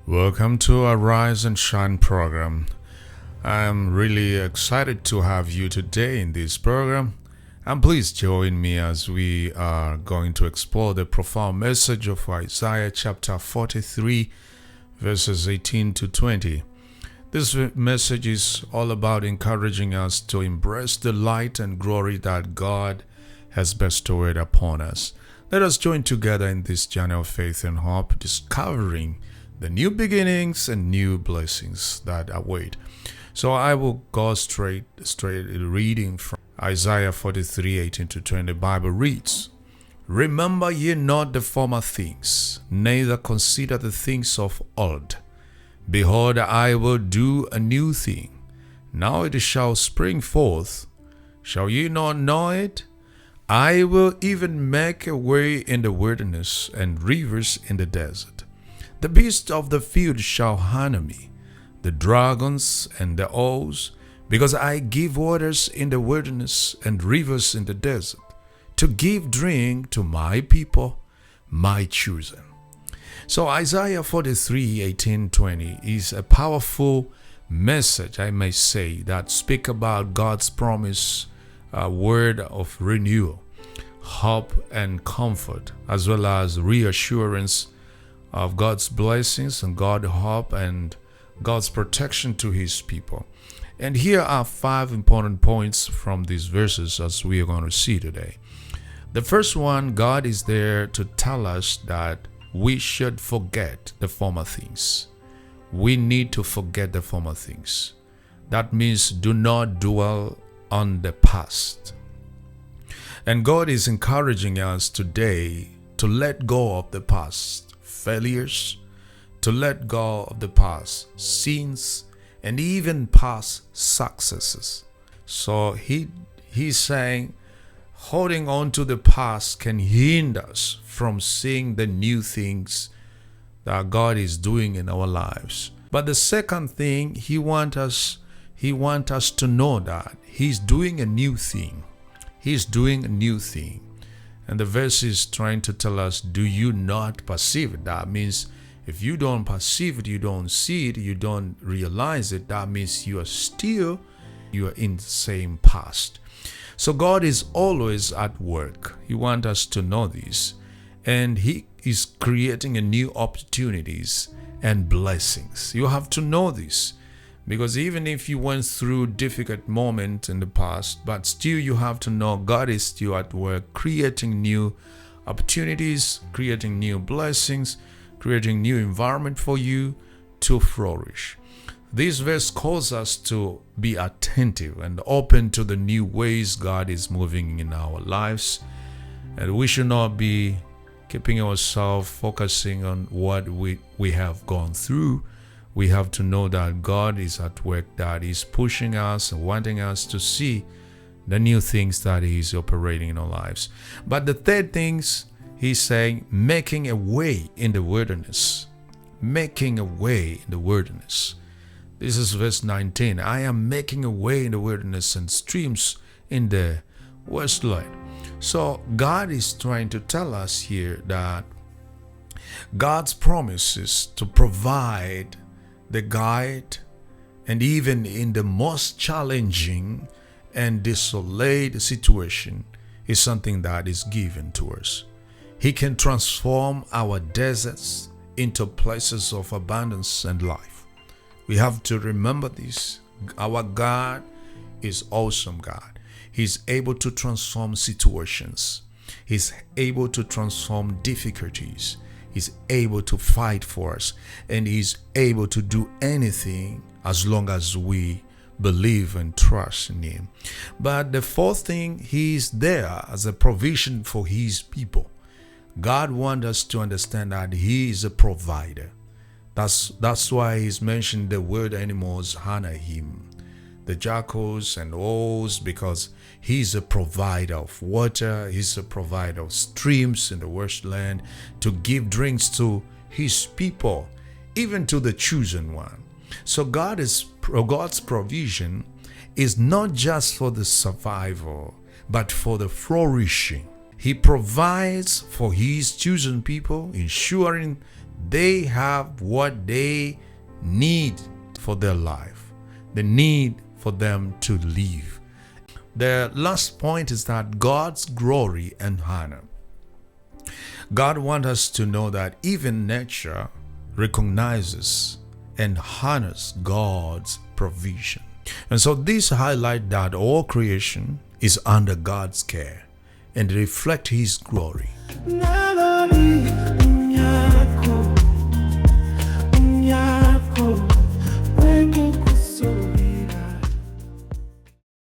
Welcome to our Rise and Shine program. I'm really excited to have you today in this program. And please join me as we are going to explore the profound message of Isaiah chapter 43, verses 18 to 20. This message is all about encouraging us to embrace the light and glory that God has bestowed upon us. Let us join together in this journey of faith and hope, discovering the new beginnings and new blessings that await. So I will go straight reading from Isaiah 43, 18 to 20. The Bible reads, "Remember ye not the former things, neither consider the things of old. Behold, I will do a new thing. Now it shall spring forth. Shall ye not know it? I will even make a way in the wilderness and rivers in the desert. The beasts of the field shall honor me, the dragons and the owls, because I give waters in the wilderness and rivers in the desert, to give drink to my people, my chosen." So Isaiah 43, 18, 20 is a powerful message, I may say, that speak about God's promise, a word of renewal, hope and comfort, as well as reassurance of God's blessings and God's hope and God's protection to his people. And here are 5 important points from these verses as we are going to see today. The first one, God is there to tell us that we should forget the former things. We need to forget the former things. That means do not dwell on the past. And God is encouraging us today to let go of the past failures, to let go of the past sins, and even past successes. So he's saying holding on to the past can hinder us from seeing the new things that God is doing in our lives. But the second thing, he wants us to know that he's doing a new thing. He's doing a new thing. And the verse is trying to tell us, do you not perceive it? That means if you don't perceive it, you don't see it, you don't realize it, that means you are in the same past. So God is always at work. He wants us to know this. And he is creating a new opportunities and blessings. You have to know this. Because even if you went through difficult moments in the past, but still you have to know God is still at work, creating new opportunities, creating new blessings, creating new environment for you to flourish. This verse calls us to be attentive and open to the new ways God is moving in our lives. And we should not be keeping ourselves focusing on what we have gone through. We have to know that God is at work, that He's pushing us and wanting us to see the new things that He's operating in our lives. But the third thing, He's saying, making a way in the wilderness. Making a way in the wilderness. This is verse 19. "I am making a way in the wilderness and streams in the wasteland." So God is trying to tell us here that God's promises to provide the guide, and even in the most challenging and desolate situation, is something that is given to us. He can transform our deserts into places of abundance and life. We have to remember this. Our God is awesome God. He's able to transform situations. He's able to transform difficulties. He's able to fight for us, and He's able to do anything as long as we believe and trust in Him. But the fourth thing, He is there as a provision for His people. God wants us to understand that He is a provider. That's why He's mentioned the wild animals honor Him, the jackals and owls, because He's a provider of water. He's a provider of streams in the wasteland to give drinks to His people, even to the chosen one. So God's provision is not just for the survival, but for the flourishing. He provides for His chosen people, ensuring they have what they need for their life, the need for them to live. The last point is that God's glory and honor. God wants us to know that even nature recognizes and honors God's provision. And so this highlights that all creation is under God's care and reflect His glory. Never